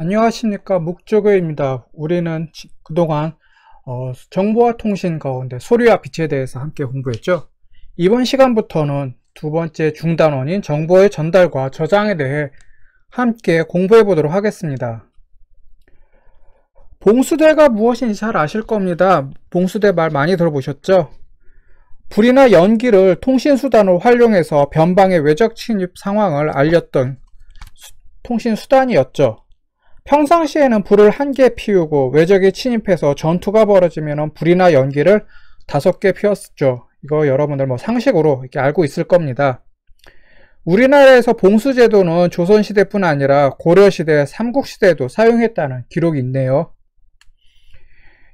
안녕하십니까, 묵조교입니다. 우리는 그동안 정보와 통신 가운데 소리와 빛에 대해서 함께 공부했죠. 이번 시간부터는 두 번째 중단원인 정보의 전달과 저장에 대해 함께 공부해 보도록 하겠습니다. 봉수대가 무엇인지 잘 아실 겁니다. 봉수대 말 많이 들어보셨죠? 불이나 연기를 통신수단으로 활용해서 변방의 외적 침입 상황을 알렸던 통신수단이었죠. 평상시에는 불을 1개 피우고 외적이 침입해서 전투가 벌어지면 불이나 연기를 5개 피웠죠. 이거 여러분들 상식으로 이렇게 알고 있을 겁니다. 우리나라에서 봉수제도는 조선시대뿐 아니라 고려시대, 삼국시대에도 사용했다는 기록이 있네요.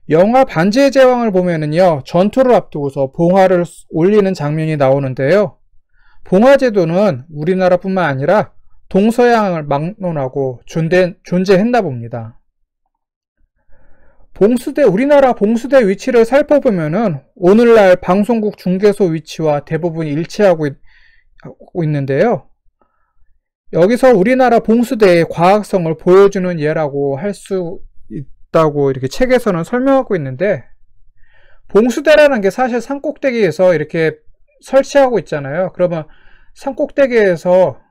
영화 반지의 제왕을 보면은요, 전투를 앞두고서 봉화를 올리는 장면이 나오는데요. 봉화제도는 우리나라뿐만 아니라 동서양을 막론하고 존재했나 봅니다. 우리나라 봉수대 위치를 살펴보면은 오늘날 방송국 중개소 위치와 대부분 일치하고 있는데요. 여기서 우리나라 봉수대의 과학성을 보여주는 예라고 할 수 있다고 이렇게 책에서는 설명하고 있는데, 봉수대라는 게 사실 산꼭대기에서 이렇게 설치하고 있잖아요. 그러면 산꼭대기에서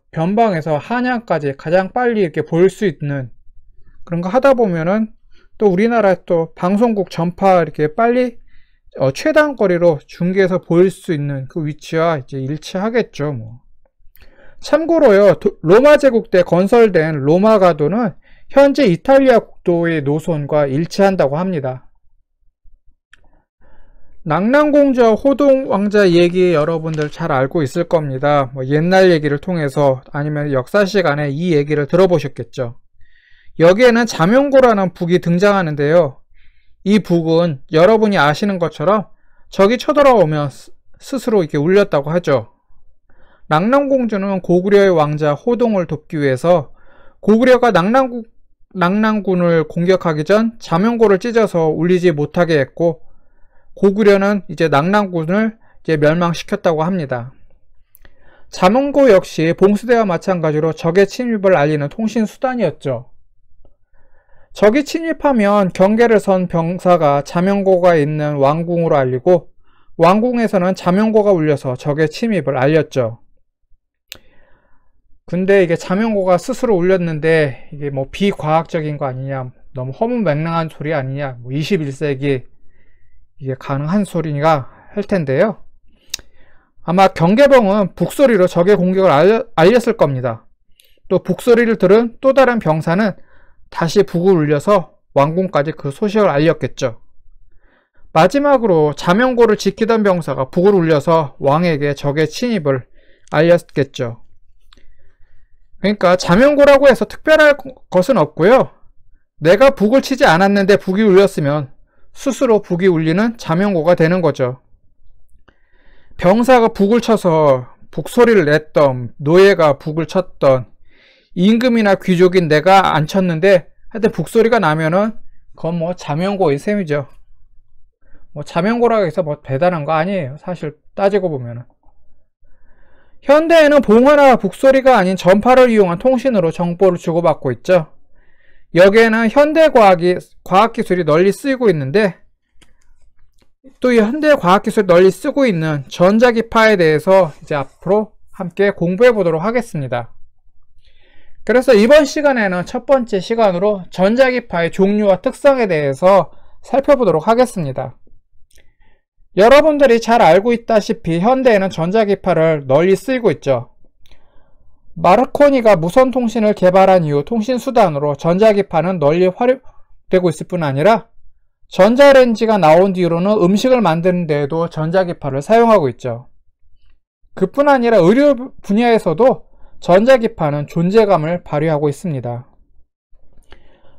변방에서 한양까지 가장 빨리 이렇게 볼 수 있는 그런 거 하다 보면은 또 우리나라 또 방송국 전파 이렇게 빨리 최단 거리로 중계해서 볼 수 있는 그 위치와 이제 일치하겠죠. 참고로요, 로마 제국 때 건설된 로마 가도는 현재 이탈리아 국도의 노선과 일치한다고 합니다. 낙랑공주와 호동왕자 얘기 여러분들 잘 알고 있을 겁니다. 옛날 얘기를 통해서 아니면 역사 시간에 이 얘기를 들어보셨겠죠. 여기에는 자명고라는 북이 등장하는데요. 이 북은 여러분이 아시는 것처럼 적이 쳐들어오면 스스로 이렇게 울렸다고 하죠. 낙랑공주는 고구려의 왕자 호동을 돕기 위해서 고구려가 낙랑군을 공격하기 전 자명고를 찢어서 울리지 못하게 했고, 고구려는 이제 낙랑군을 이제 멸망시켰다고 합니다. 자명고 역시 봉수대와 마찬가지로 적의 침입을 알리는 통신수단이었죠. 적이 침입하면 경계를 선 병사가 자명고가 있는 왕궁으로 알리고, 왕궁에서는 자명고가 울려서 적의 침입을 알렸죠. 근데 이게 자명고가 스스로 울렸는데 이게 비과학적인 거 아니냐, 너무 허무맹랑한 소리 아니냐, 21세기 이게 가능한 소리가 할 텐데요. 아마 경계병은 북소리로 적의 공격을 알렸을 겁니다. 또 북소리를 들은 또 다른 병사는 다시 북을 울려서 왕궁까지 그 소식을 알렸겠죠. 마지막으로 자명고를 지키던 병사가 북을 울려서 왕에게 적의 침입을 알렸겠죠. 그러니까 자명고라고 해서 특별할 것은 없고요. 내가 북을 치지 않았는데 북이 울렸으면 스스로 북이 울리는 자명고가 되는 거죠. 병사가 북을 쳐서 북소리를 냈던, 노예가 북을 쳤던, 임금이나 귀족인 내가 안 쳤는데 하여튼 북소리가 나면은 그건 자명고의 셈이죠. 자명고라고 해서 대단한 거 아니에요. 사실 따지고 보면은. 현대에는 봉화나 북소리가 아닌 전파를 이용한 통신으로 정보를 주고받고 있죠. 여기에는 현대 과학기술이 널리 쓰이고 있는데, 또 이 현대 과학기술이 널리 쓰고 있는 전자기파에 대해서 이제 앞으로 함께 공부해 보도록 하겠습니다. 그래서 이번 시간에는 첫 번째 시간으로 전자기파의 종류와 특성에 대해서 살펴보도록 하겠습니다. 여러분들이 잘 알고 있다시피 현대에는 전자기파를 널리 쓰이고 있죠. 마르코니가 무선통신을 개발한 이후 통신수단으로 전자기파는 널리 활용되고 있을 뿐 아니라 전자레인지가 나온 뒤로는 음식을 만드는 데에도 전자기파를 사용하고 있죠. 그뿐 아니라 의료 분야에서도 전자기파는 존재감을 발휘하고 있습니다.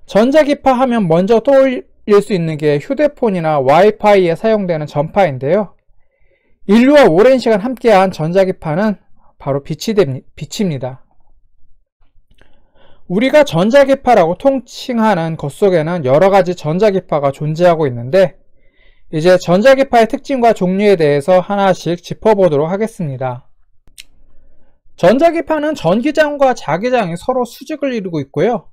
전자기파 하면 먼저 떠올릴 수 있는 게 휴대폰이나 와이파이에 사용되는 전파인데요. 인류와 오랜 시간 함께한 전자기파는 바로 빛입니다. 우리가 전자기파라고 통칭하는 것 속에는 여러가지 전자기파가 존재하고 있는데, 이제 전자기파의 특징과 종류에 대해서 하나씩 짚어보도록 하겠습니다. 전자기파는 전기장과 자기장이 서로 수직을 이루고 있고요.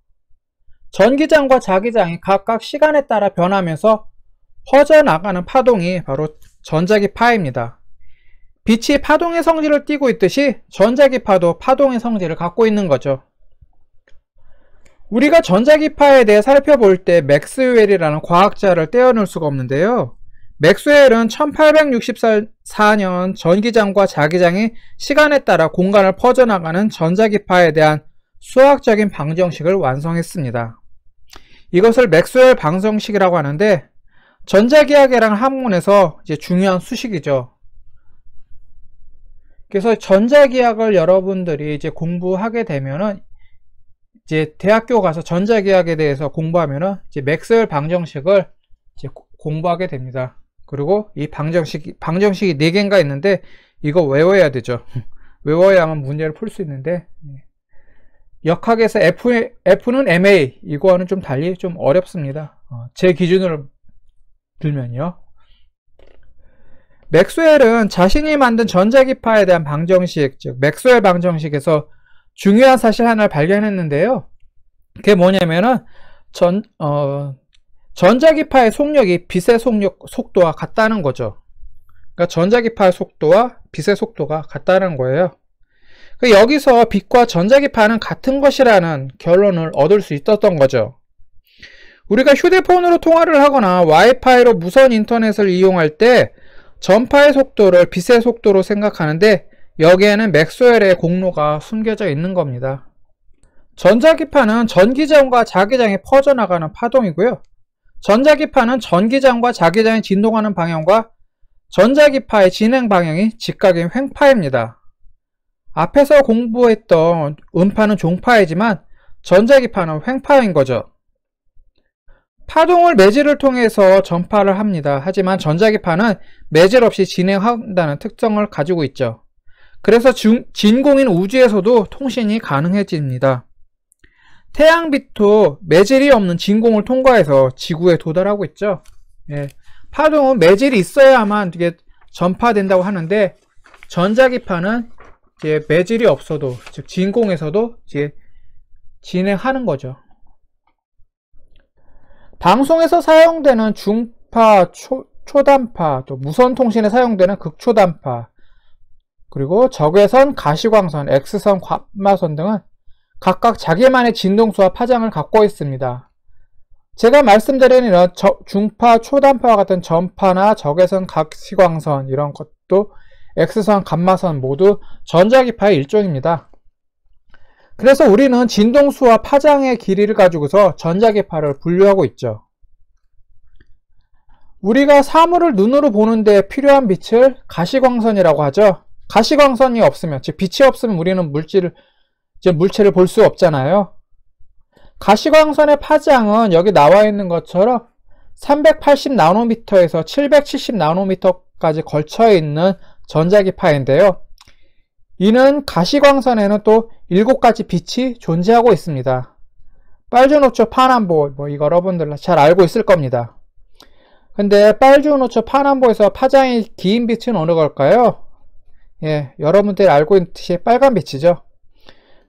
전기장과 자기장이 각각 시간에 따라 변하면서 퍼져나가는 파동이 바로 전자기파입니다. 빛이 파동의 성질을 띠고 있듯이 전자기파도 파동의 성질을 갖고 있는 거죠. 우리가 전자기파에 대해 살펴볼 때 맥스웰이라는 과학자를 떼어놓을 수가 없는데요. 맥스웰은 1864년 전기장과 자기장이 시간에 따라 공간을 퍼져나가는 전자기파에 대한 수학적인 방정식을 완성했습니다. 이것을 맥스웰 방정식이라고 하는데 전자기하계랑 학문에서 이제 중요한 수식이죠. 그래서 전자기학을 여러분들이 이제 공부하게 되면은 이제 대학교 가서 전자기학에 대해서 공부하면은 이제 맥스웰 방정식을 이제 공부하게 됩니다. 그리고 이 방정식이 4개인가 있는데 이거 외워야 되죠. 외워야만 문제를 풀 수 있는데 역학에서 F는 MA 이거와는 좀 달리 좀 어렵습니다. 제 기준으로 들면요. 맥스웰은 자신이 만든 전자기파에 대한 방정식, 즉 맥스웰 방정식에서 중요한 사실 하나를 발견했는데요. 그게 뭐냐면은 전자기파의 속력이 빛의 속도와 같다는 거죠. 그러니까 전자기파의 속도와 빛의 속도가 같다는 거예요. 여기서 빛과 전자기파는 같은 것이라는 결론을 얻을 수 있었던 거죠. 우리가 휴대폰으로 통화를 하거나 와이파이로 무선 인터넷을 이용할 때 전파의 속도를 빛의 속도로 생각하는데 여기에는 맥스웰의 공로가 숨겨져 있는 겁니다. 전자기파는 전기장과 자기장이 퍼져나가는 파동이고요. 전자기파는 전기장과 자기장이 진동하는 방향과 전자기파의 진행 방향이 직각인 횡파입니다. 앞에서 공부했던 음파는 종파이지만 전자기파는 횡파인 거죠. 파동을 매질을 통해서 전파를 합니다. 하지만 전자기파는 매질 없이 진행한다는 특성을 가지고 있죠. 그래서 진공인 우주에서도 통신이 가능해집니다. 태양빛도 매질이 없는 진공을 통과해서 지구에 도달하고 있죠. 파동은 매질이 있어야만 이게 전파된다고 하는데 전자기파는 이제 매질이 없어도, 즉 진공에서도 이제 진행하는 거죠. 방송에서 사용되는 중파, 초단파, 또 무선통신에 사용되는 극초단파, 그리고 적외선, 가시광선, X선, 감마선 등은 각각 자기만의 진동수와 파장을 갖고 있습니다. 제가 말씀드린 이런 중파, 초단파와 같은 전파나 적외선, 가시광선 이런 것도 X선, 감마선 모두 전자기파의 일종입니다. 그래서 우리는 진동수와 파장의 길이를 가지고서 전자기파를 분류하고 있죠. 우리가 사물을 눈으로 보는데 필요한 빛을 가시광선이라고 하죠. 가시광선이 없으면, 즉 빛이 없으면 우리는 물체를 볼 수 없잖아요. 가시광선의 파장은 여기 나와 있는 것처럼 380나노미터에서 770나노미터까지 걸쳐 있는 전자기파인데요. 이는 가시광선에는 또 7가지 빛이 존재하고 있습니다. 빨주노초, 파남보, 이거 여러분들 잘 알고 있을 겁니다. 근데 빨주노초, 파남보에서 파장이 긴 빛은 어느 걸까요? 여러분들이 알고 있듯이 빨간 빛이죠.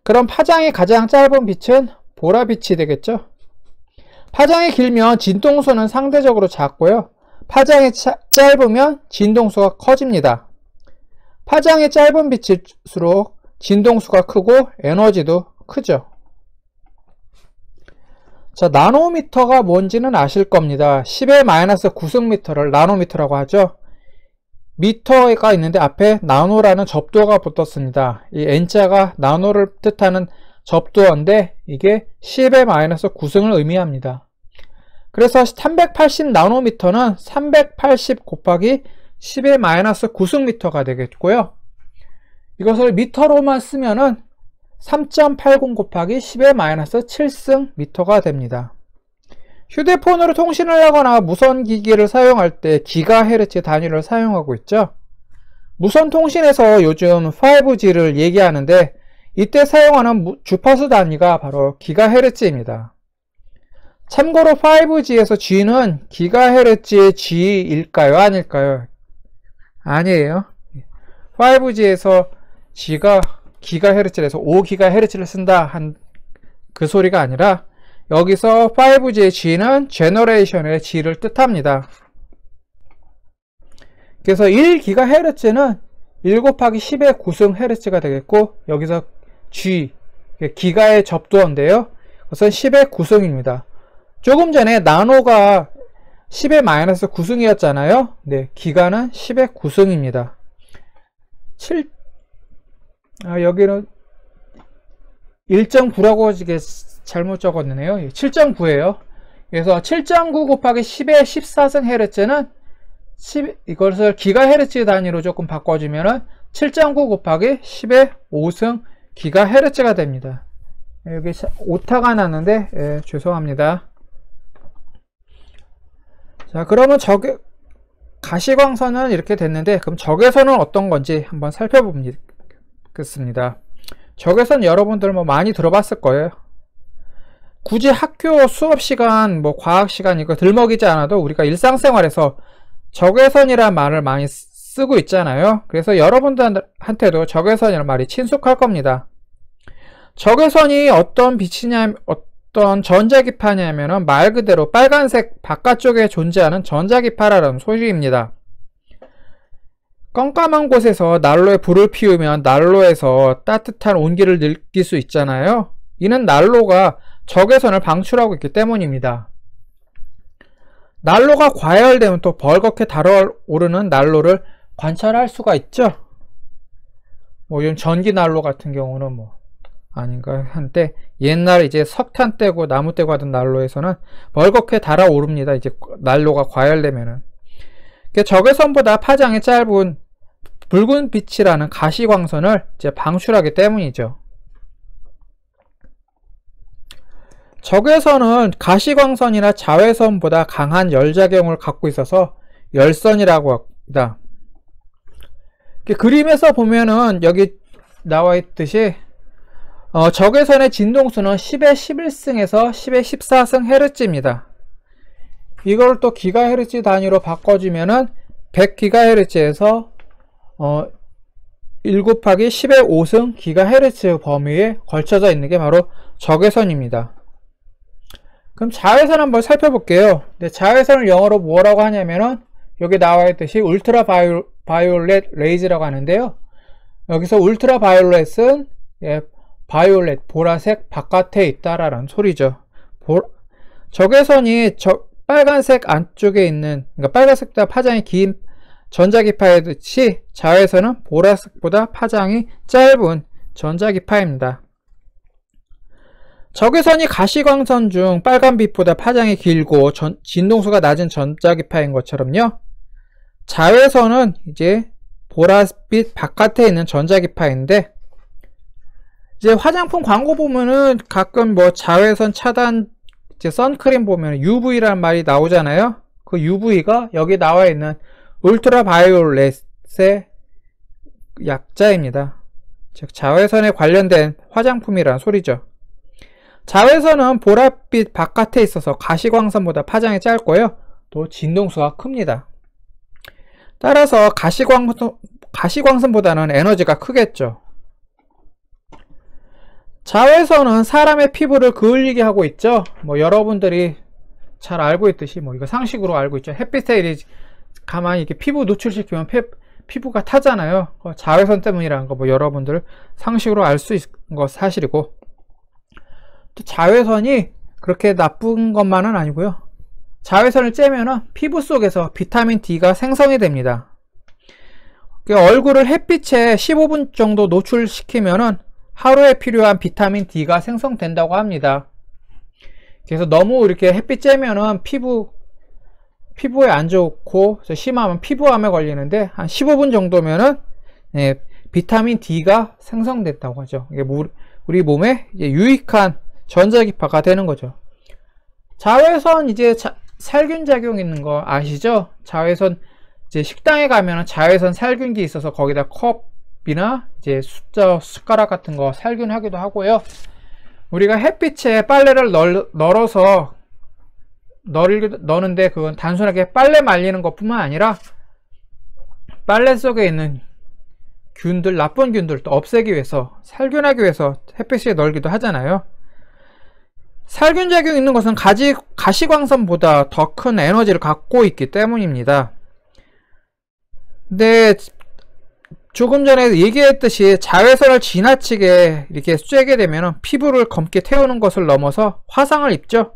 그럼 파장이 가장 짧은 빛은 보라빛이 되겠죠. 파장이 길면 진동수는 상대적으로 작고요. 파장이 짧으면 진동수가 커집니다. 파장이 짧은 빛일수록 진동수가 크고 에너지도 크죠. 자, 나노미터가 뭔지는 아실 겁니다. 10의 마이너스 9승미터를 나노미터라고 하죠. 미터가 있는데 앞에 나노라는 접두어가 붙었습니다. 이 N자가 나노를 뜻하는 접두어인데 이게 10의 마이너스 9승을 의미합니다. 그래서 380나노미터는 380 곱하기 10의 마이너스 9승미터가 되겠고요. 이것을 미터로만 쓰면은 3.80 곱하기 10의 마이너스 7승미터가 됩니다. 휴대폰으로 통신을 하거나 무선기기를 사용할 때 기가헤르츠 단위를 사용하고 있죠. 무선통신에서 요즘 5G를 얘기하는데 이때 사용하는 주파수 단위가 바로 기가헤르츠입니다. 참고로 5G에서 G는 기가헤르츠의 G일까요? 아닐까요? 아니에요. 5G에서 G가 기가헤르츠에서 5기가헤르츠를 쓴다 한 그 소리가 아니라 여기서 5G의 G는 generation의 G를 뜻합니다. 그래서 1GHz는 1 곱하기 10의 9승Hz가 되겠고, 여기서 G, 기가의 접두어인데요. 그것은 10의 9승입니다. 조금 전에 나노가 10의 마이너스 9승이었잖아요. 네, 기가는 10의 9승입니다. 여기는 1.9라고 이게 잘못 적었네요. 7.9예요. 그래서 7.9 곱하기 10의 14승Hz는 이것을 기가헤르츠 단위로 조금 바꿔주면은 7.9 곱하기 10의 5승 기가헤르츠가 됩니다. 여기 오타가 났는데, 예, 죄송합니다. 자, 그러면 가시광선은 이렇게 됐는데, 그럼 적외선은 어떤 건지 한번 살펴보겠습니다. 적외선 여러분들 뭐 많이 들어봤을 거예요. 굳이 학교 수업 시간, 뭐 과학 시간 이거 들먹이지 않아도 우리가 일상생활에서 적외선이란 말을 많이 쓰고 있잖아요. 그래서 여러분들한테도 적외선이란 말이 친숙할 겁니다. 적외선이 어떤 빛이냐, 어떤 전자기파냐면은 말 그대로 빨간색 바깥쪽에 존재하는 전자기파라는 소리입니다. 깜깜한 곳에서 난로에 불을 피우면 난로에서 따뜻한 온기를 느낄 수 있잖아요. 이는 난로가 적외선을 방출하고 있기 때문입니다. 난로가 과열되면 또 벌겋게 달아오르는 난로를 관찰할 수가 있죠. 뭐 요즘 전기 난로 같은 경우는 뭐 아닌가 한데, 옛날 이제 석탄 떼고 나무 떼고 하던 난로에서는 벌겋게 달아오릅니다. 이제 난로가 과열되면은. 적외선보다 파장이 짧은 붉은 빛이라는 가시광선을 이제 방출하기 때문이죠. 적외선은 가시광선이나 자외선보다 강한 열작용을 갖고 있어서 열선이라고 합니다. 그림에서 보면은 여기 나와 있듯이 적외선의 진동수는 10의 11승에서 10의 14승 헤르츠입니다. 이걸 또 기가헤르츠 단위로 바꿔주면은 100GHz에서 1 곱하기 10의 5승 기가헤르츠 범위에 걸쳐져 있는 게 바로 적외선입니다. 그럼 자외선 한번 살펴볼게요. 네, 자외선을 영어로 뭐라고 하냐면은 여기 나와 있듯이 울트라 바이올렛 레이즈라고 하는데요. 여기서 울트라 바이올렛은 바이올렛, 보라색 바깥에 있다라는 소리죠. 적외선이 빨간색 안쪽에 있는, 그러니까 빨간색보다 파장이 긴 전자기파에 듯이 자외선은 보라색보다 파장이 짧은 전자기파입니다. 적외선이 가시광선 중 빨간빛보다 파장이 길고 진동수가 낮은 전자기파인 것처럼요, 자외선은 이제 보라빛 바깥에 있는 전자기파인데, 이제 화장품 광고 보면은 가끔 뭐 자외선 차단 이제 선크림 보면 UV라는 말이 나오잖아요. 그 UV가 여기 나와 있는 울트라 바이올렛의 약자입니다. 즉 자외선에 관련된 화장품이라는 소리죠. 자외선은 보랏빛 바깥에 있어서 가시광선보다 파장이 짧고요, 또 진동수가 큽니다. 따라서 가시광선보다는 에너지가 크겠죠. 자외선은 사람의 피부를 그을리게 하고 있죠. 뭐 여러분들이 잘 알고 있듯이, 뭐 이거 상식으로 알고 있죠. 햇빛에 가만히 이렇게 피부 노출시키면 피부가 타잖아요. 자외선 때문이라는 거 뭐 여러분들 상식으로 알 수 있는 거 사실이고, 또 자외선이 그렇게 나쁜 것만은 아니고요, 자외선을 쬐면은 피부 속에서 비타민 D가 생성이 됩니다. 얼굴을 햇빛에 15분 정도 노출시키면은 하루에 필요한 비타민 D가 생성된다고 합니다. 그래서 너무 이렇게 햇빛 쬐면은 피부에 안 좋고, 심하면 피부암에 걸리는데, 한 15분 정도면은 비타민 D가 생성됐다고 하죠. 이게 우리 몸에 유익한 전자기파가 되는 거죠. 자외선 이제 살균 작용 있는 거 아시죠? 자외선 이제 식당에 가면은 자외선 살균기 있어서 거기다 컵이나 이제 숟가락 같은 거 살균하기도 하고요. 우리가 햇빛에 빨래를 널어서 넣는데 그건 단순하게 빨래 말리는 것뿐만 아니라 빨래 속에 있는 균들, 나쁜 균들도 없애기 위해서, 살균하기 위해서 햇빛에 널기도 하잖아요. 살균작용이 있는 것은 가시광선보다 더 큰 에너지를 갖고 있기 때문입니다. 근데 조금 전에 얘기했듯이 자외선을 지나치게 이렇게 쐬게 되면 피부를 검게 태우는 것을 넘어서 화상을 입죠.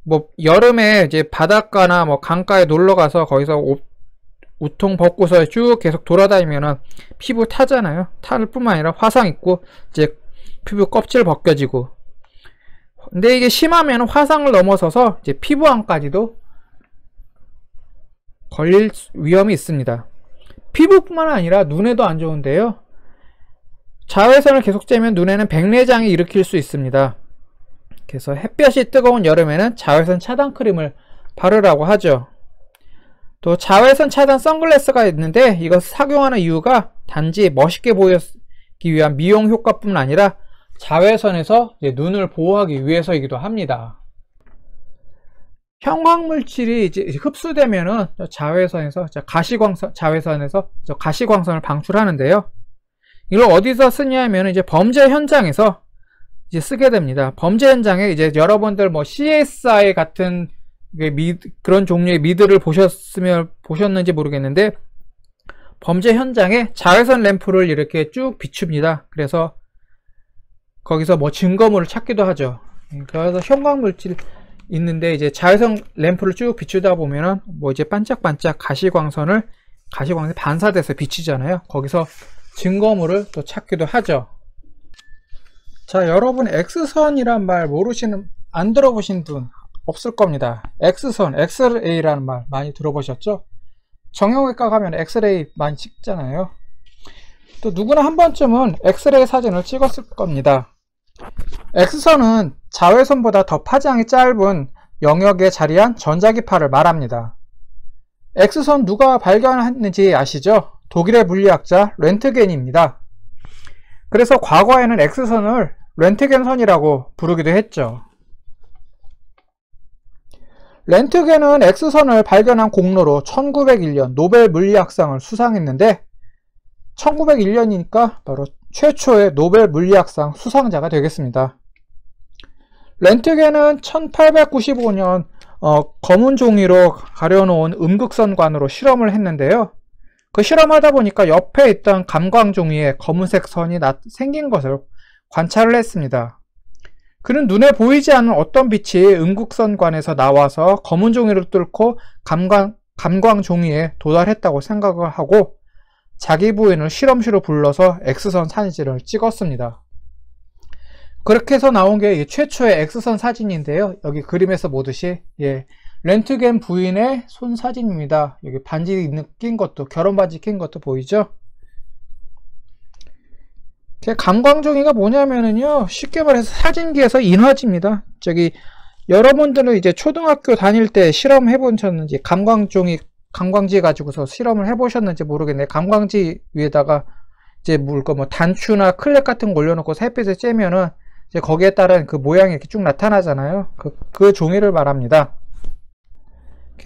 뭐 여름에 이제 바닷가나 뭐 강가에 놀러 가서 거기서 우통 벗고서 쭉 계속 돌아다니면은 피부 타잖아요. 탈 뿐만 아니라 화상 입고 이제 피부 껍질 벗겨지고. 근데 이게 심하면 화상을 넘어서서 이제 피부암까지도 걸릴 위험이 있습니다. 피부뿐만 아니라 눈에도 안 좋은데요. 자외선을 계속 쬐면 눈에는 백내장이 일으킬 수 있습니다. 그래서 햇볕이 뜨거운 여름에는 자외선 차단 크림을 바르라고 하죠. 또 자외선 차단 선글라스가 있는데 이것 착용하는 이유가 단지 멋있게 보이기 위한 미용 효과뿐만 아니라 자외선에서 이제 눈을 보호하기 위해서이기도 합니다. 형광물질이 이제 흡수되면은 자외선에서 자외선에서 가시광선을 방출하는데요. 이걸 어디서 쓰냐면 이제 범죄 현장에서 이제 쓰게 됩니다. 범죄 현장에 이제 여러분들 뭐 CSI 같은 그런 종류의 미드를 보셨는지 모르겠는데 범죄 현장에 자외선 램프를 이렇게 쭉 비춥니다. 그래서 거기서 뭐 증거물을 찾기도 하죠. 그래서 형광물질 있는데 이제 자외선 램프를 쭉 비추다 보면은 뭐 이제 반짝반짝 가시광선이 반사돼서 비치잖아요. 거기서 증거물을 또 찾기도 하죠. 자, 여러분 X선이란 말 안 들어보신 분 없을 겁니다. X선, 엑스레이라는 말 많이 들어보셨죠? 정형외과 가면 엑스레이 많이 찍잖아요. 또 누구나 한 번쯤은 엑스레이 사진을 찍었을 겁니다. X선은 자외선보다 더 파장이 짧은 영역에 자리한 전자기파를 말합니다. X선 누가 발견했는지 아시죠? 독일의 물리학자 렌트겐입니다. 그래서 과거에는 X선을 렌트겐선이라고 부르기도 했죠. 렌트겐은 X선을 발견한 공로로 1901년 노벨 물리학상을 수상했는데 1901년이니까 바로 최초의 노벨 물리학상 수상자가 되겠습니다. 렌트겐은 1895년 검은 종이로 가려놓은 음극선관으로 실험을 했는데요. 그 실험하다 보니까 옆에 있던 감광종이에 검은색 선이 생긴 것을 관찰을 했습니다. 그는 눈에 보이지 않는 어떤 빛이 음극선관에서 나와서 검은 종이를 뚫고 감광종이에 도달했다고 생각을 하고 자기 부인을 실험실로 불러서 X선 사진을 찍었습니다. 그렇게 해서 나온 게 최초의 X선 사진인데요. 여기 그림에서 보듯이 렌트겐 부인의 손 사진입니다. 여기 반지 낀 것도, 결혼 반지 낀 것도 보이죠? 감광종이가 뭐냐면은요, 쉽게 말해서 사진기에서 인화지입니다. 여러분들은 이제 초등학교 다닐 때 실험 해보셨는지, 감광지 가지고서 실험을 해보셨는지 모르겠네. 감광지 위에다가 이제 뭐 단추나 클랩 같은 거 올려놓고 햇빛에 쬐면은 이제 거기에 따른 그 모양이 이렇게 쭉 나타나잖아요. 그 종이를 말합니다.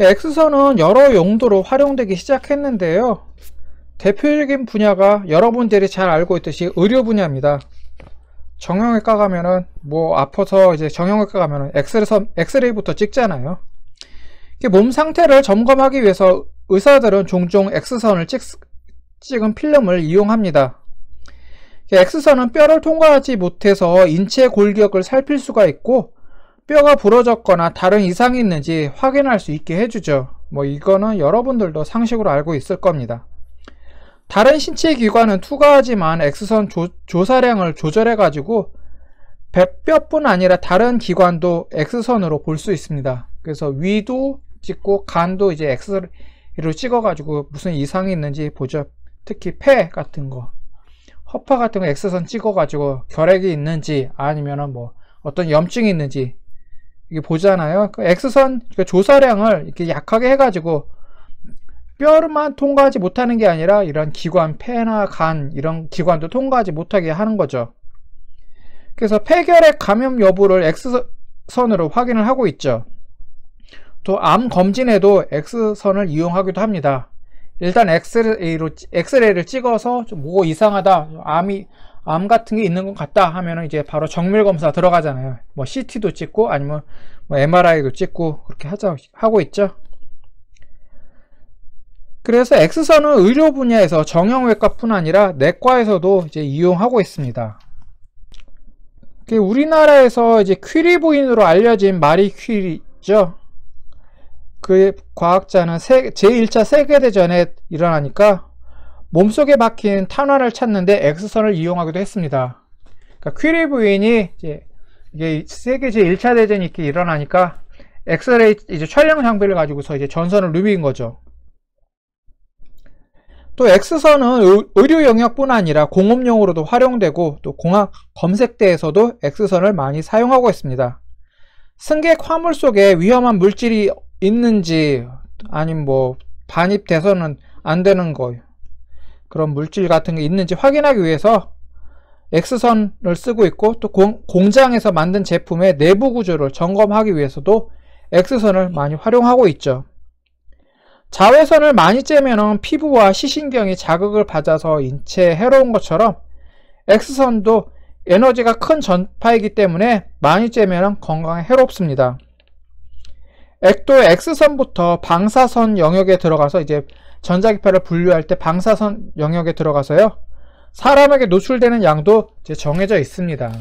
X선은 여러 용도로 활용되기 시작했는데요. 대표적인 분야가 여러분들이 잘 알고 있듯이 의료 분야입니다. 정형외과 가면은 아파서 이제 정형외과 가면은 엑스레이부터 찍잖아요. 몸 상태를 점검하기 위해서 의사들은 종종 X선을 찍은 필름을 이용합니다. X선은 뼈를 통과하지 못해서 인체 골격을 살필 수가 있고 뼈가 부러졌거나 다른 이상이 있는지 확인할 수 있게 해주죠. 이거는 여러분들도 상식으로 알고 있을 겁니다. 다른 신체 기관은 투과하지만 X선 조사량을 조절해 가지고 뼈뿐 아니라 다른 기관도 X선으로 볼 수 있습니다. 그래서 위도 찍고 간도 이제 X로 찍어 가지고 무슨 이상이 있는지 보죠. 특히 폐 같은 거, 허파 같은 거 X선 찍어 가지고 결핵이 있는지 아니면은 어떤 염증이 있는지 이게 보잖아요. 그 X선 조사량을 이렇게 약하게 해 가지고 뼈만 통과하지 못하는 게 아니라 이런 기관, 폐나 간 이런 기관도 통과하지 못하게 하는 거죠. 그래서 폐결핵 감염 여부를 X선으로 확인을 하고 있죠. 또 암 검진에도 X선을 이용하기도 합니다. 일단 엑스레이를 찍어서 좀 이상하다, 암 같은 게 있는 것 같다 하면은 이제 바로 정밀 검사 들어가잖아요. 뭐 CT도 찍고 아니면 뭐 MRI도 찍고 그렇게 하고 있죠. 그래서 X선은 의료 분야에서 정형외과뿐 아니라 내과에서도 이제 이용하고 있습니다. 우리나라에서 이제 퀴리 부인으로 알려진 마리 퀴리죠. 그 과학자는 제1차 세계대전에 일어나니까 몸속에 박힌 탄환을 찾는데 X선을 이용하기도 했습니다. 그러니까 퀴리 부인이 이게 세계 제1차 대전이 이렇게 일어나니까 엑스레이 이제 촬영 장비를 가지고서 이제 전선을 누빈 거죠. 또 X선은 의료 영역뿐 아니라 공업용으로도 활용되고 또 공학 검색대에서도 X선을 많이 사용하고 있습니다. 승객 화물 속에 위험한 물질이 있는지 아니면 뭐 반입돼서는 안 되는 거 그런 물질 같은 게 있는지 확인하기 위해서 X선을 쓰고 있고 또 공장에서 만든 제품의 내부 구조를 점검하기 위해서도 X선을 많이 활용하고 있죠. 자외선을 많이 쬐면 피부와 시신경이 자극을 받아서 인체에 해로운 것처럼 X선도 에너지가 큰 전파이기 때문에 많이 쬐면 건강에 해롭습니다. 또 X선부터 방사선 영역에 들어가서 이제 전자기파를 분류할 때 방사선 영역에 들어가서요. 사람에게 노출되는 양도 이제 정해져 있습니다.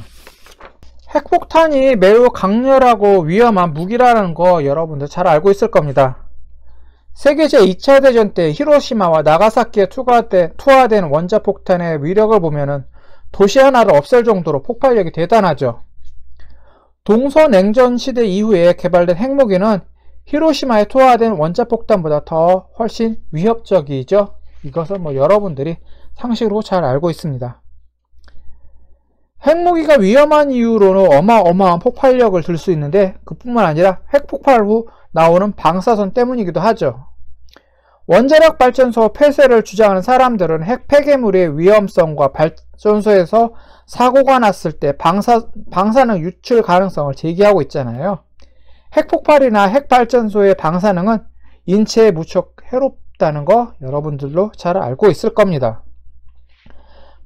핵폭탄이 매우 강렬하고 위험한 무기라는 거 여러분들 잘 알고 있을 겁니다. 세계 제2차 대전 때 히로시마와 나가사키에 투하된 원자폭탄의 위력을 보면은 도시 하나를 없앨 정도로 폭발력이 대단하죠. 동서냉전 시대 이후에 개발된 핵무기는 히로시마에 투하된 원자폭탄보다 더 훨씬 위협적이죠. 이것은 뭐 여러분들이 상식으로 잘 알고 있습니다. 핵무기가 위험한 이유로는 어마어마한 폭발력을 들 수 있는데 그뿐만 아니라 핵폭발 후 나오는 방사선 때문이기도 하죠. 원자력 발전소 폐쇄를 주장하는 사람들은 핵 폐기물의 위험성과 발전소에서 사고가 났을 때 방사능 유출 가능성을 제기하고 있잖아요. 핵폭발이나 핵발전소의 방사능은 인체에 무척 해롭다는 거 여러분들도 잘 알고 있을 겁니다.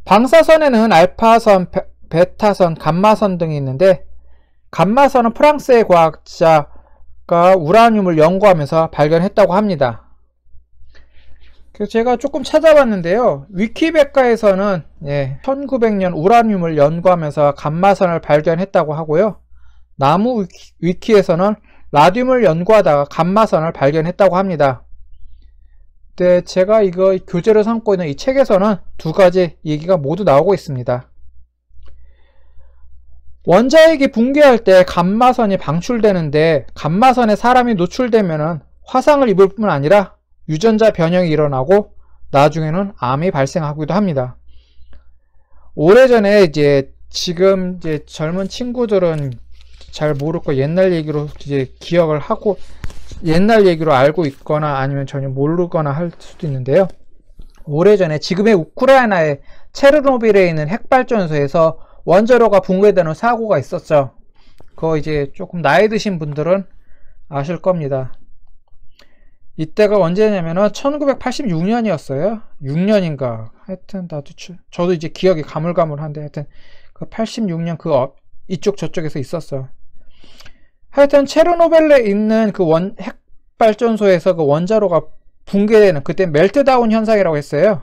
방사선에는 알파선, 베타선, 감마선 등이 있는데 감마선은 프랑스의 과학자가 우라늄을 연구하면서 발견했다고 합니다. 그래서 제가 조금 찾아봤는데요. 위키백과에서는 1900년 우라늄을 연구하면서 감마선을 발견했다고 하고요. 나무 위키에서는 라듐을 연구하다가 감마선을 발견했다고 합니다. 근데 제가 이거 교재로 삼고 있는 이 책에서는 두 가지 얘기가 모두 나오고 있습니다. 원자핵이 붕괴할 때 감마선이 방출되는데 감마선에 사람이 노출되면 화상을 입을 뿐만 아니라 유전자 변형이 일어나고 나중에는 암이 발생하기도 합니다. 오래전에 지금 젊은 친구들은 잘 모르고 옛날 얘기로 기억을 하고 옛날 얘기로 알고 있거나 아니면 전혀 모르거나 할 수도 있는데요. 오래전에 지금의 우크라이나의 체르노빌에 있는 핵발전소에서 원자로가 붕괴되는 사고가 있었죠. 그거 조금 나이 드신 분들은 아실 겁니다. 이때가 언제냐면은 1986년이었어요. 6년인가. 하여튼 저도 기억이 가물가물한데 하여튼 그 86년 이쪽 저쪽에서 있었어요. 하여튼 체르노빌에 있는 그 핵발전소에서 그 원자로가 붕괴되는 그때 멜트다운 현상이라고 했어요.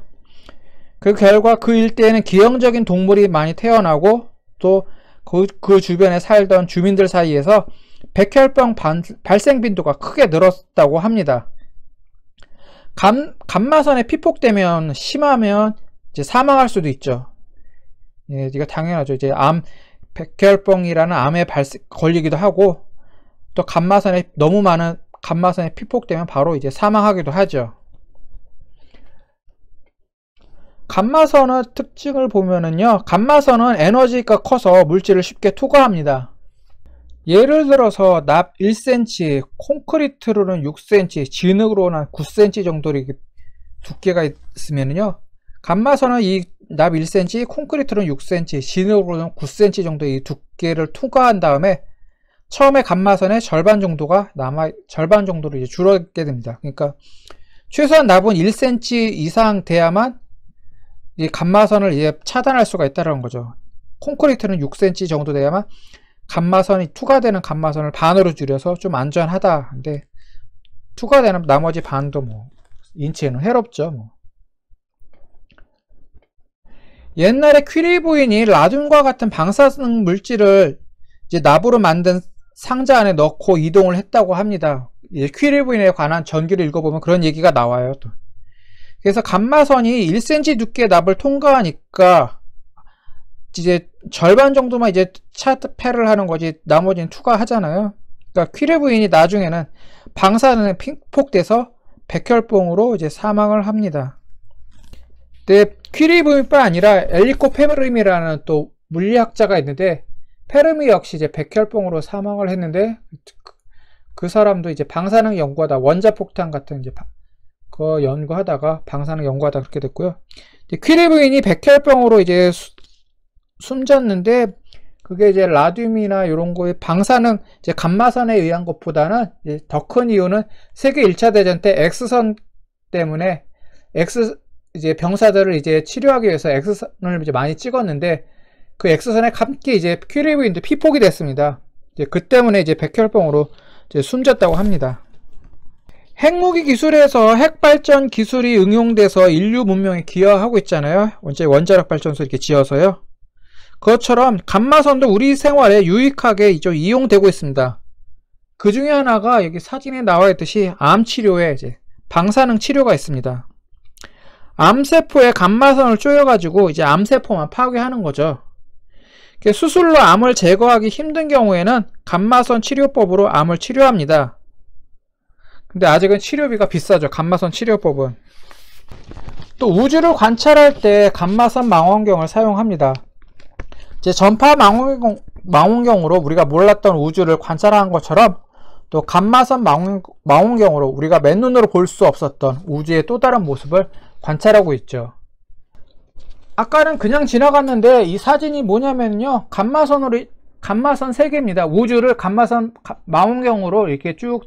그 결과 그 일대에는 기형적인 동물이 많이 태어나고 또 그 주변에 살던 주민들 사이에서 백혈병 발생 빈도가 크게 늘었다고 합니다. 감마선에 피폭되면 심하면 사망할 수도 있죠. 이거 당연하죠. 백혈병이라는 암에 걸리기도 하고 또 너무 많은 감마선에 피폭되면 바로 사망하기도 하죠. 감마선의 특징을 보면은요, 감마선은 에너지가 커서 물질을 쉽게 투과합니다. 예를 들어서 납 1cm, 콘크리트로는 6cm, 진흙으로는 9cm 정도 두께가 있으면요, 감마선은 이 납 1cm, 콘크리트로는 6cm, 진흙으로는 9cm 정도 이 두께를 투과한 다음에 처음에 감마선의 절반 정도로 줄어들게 됩니다. 그러니까 최소한 납은 1cm 이상 돼야만 이 감마선을 이제 차단할 수가 있다는 거죠. 콘크리트는 6cm 정도 돼야만 감마선이 투과되는 감마선을 반으로 줄여서 좀 안전하다. 근데 투과되는 나머지 반도 뭐 인체에는 해롭죠. 뭐. 옛날에 퀴리 부인이 라듐과 같은 방사능 물질을 이제 납으로 만든 상자 안에 넣고 이동을 했다고 합니다. 퀴리 부인에 관한 전기를 읽어보면 그런 얘기가 나와요. 또. 그래서 감마선이 1cm 두께의 납을 통과하니까 이제 절반 정도만 이제 차폐를 하는 거지 나머지는 투과하잖아요. 그러니까 퀴리 부인이 나중에는 방사능에 핑폭돼서 백혈병으로 이제 사망을 합니다. 근데 퀴리 부인뿐 아니라 엘리코 페르미라는 또 물리학자가 있는데 페르미 역시 이제 백혈병으로 사망을 했는데 그 사람도 이제 방사능 연구하다 원자폭탄 같은 이제 그 연구하다가 방사능 연구하다 그렇게 됐고요. 퀴리 부인이 백혈병으로 이제 숨졌는데 그게 이제 라듐이나 이런 거에 방사능 이제 감마선에 의한 것보다는 더 큰 이유는 세계 1차 대전 때 X선 때문에 이제 병사들을 이제 치료하기 위해서 X선을 이제 많이 찍었는데 그 X선에 함께 이제 퀴리 부인도 피폭이 됐습니다. 이제 그 때문에 이제 백혈병으로 이제 숨졌다고 합니다. 핵무기 기술에서 핵발전 기술이 응용돼서 인류 문명에 기여하고 있잖아요. 원자력 발전소 이렇게 지어서요. 그것처럼 감마선도 우리 생활에 유익하게 이용되고 있습니다. 그 중에 하나가 여기 사진에 나와 있듯이 암 치료에 이제 방사능 치료가 있습니다. 암세포에 감마선을 쪼여가지고 이제 암세포만 파괴하는 거죠. 수술로 암을 제거하기 힘든 경우에는 감마선 치료법으로 암을 치료합니다. 근데 아직은 치료비가 비싸죠. 감마선 치료법은. 또 우주를 관찰할 때 감마선 망원경을 사용합니다. 이제 전파 망원경으로 우리가 몰랐던 우주를 관찰한 것처럼 또 감마선 망원경으로 우리가 맨눈으로 볼 수 없었던 우주의 또 다른 모습을 관찰하고 있죠. 아까는 그냥 지나갔는데 이 사진이 뭐냐면요. 감마선 3개입니다. 우주를 감마선 망원경으로 이렇게 쭉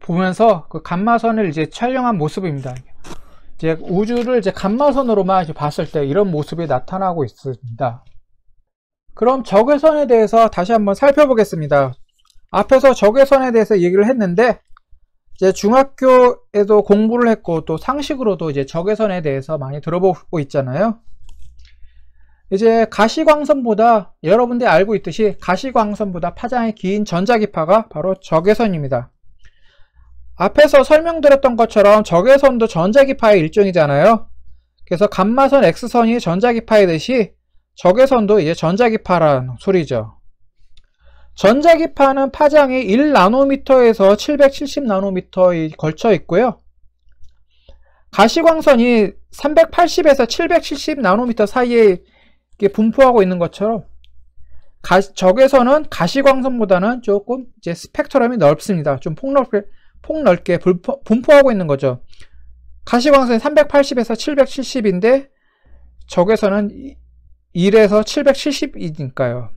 보면서 그 감마선을 이제 촬영한 모습입니다. 이제 우주를 이제 감마선으로만 봤을 때 이런 모습이 나타나고 있습니다. 그럼 적외선에 대해서 다시 한번 살펴보겠습니다. 앞에서 적외선에 대해서 얘기를 했는데 이제 중학교에도 공부를 했고 또 상식으로도 이제 적외선에 대해서 많이 들어보고 있잖아요. 이제 가시광선보다 여러분들이 알고 있듯이 가시광선보다 파장이 긴 전자기파가 바로 적외선입니다. 앞에서 설명드렸던 것처럼 적외선도 전자기파의 일종이잖아요. 그래서 감마선 X선이 전자기파이듯이 적외선도 이제 전자기파라는 소리죠. 전자기파는 파장이 1나노미터에서 770나노미터에 걸쳐 있고요. 가시광선이 380에서 770나노미터 사이에 분포하고 있는 것처럼 적외선은 가시광선보다는 조금 이제 스펙트럼이 넓습니다. 좀 폭넓게 분포하고 있는 거죠. 가시광선이 380에서 770인데 적외선은 1에서 770이니까요.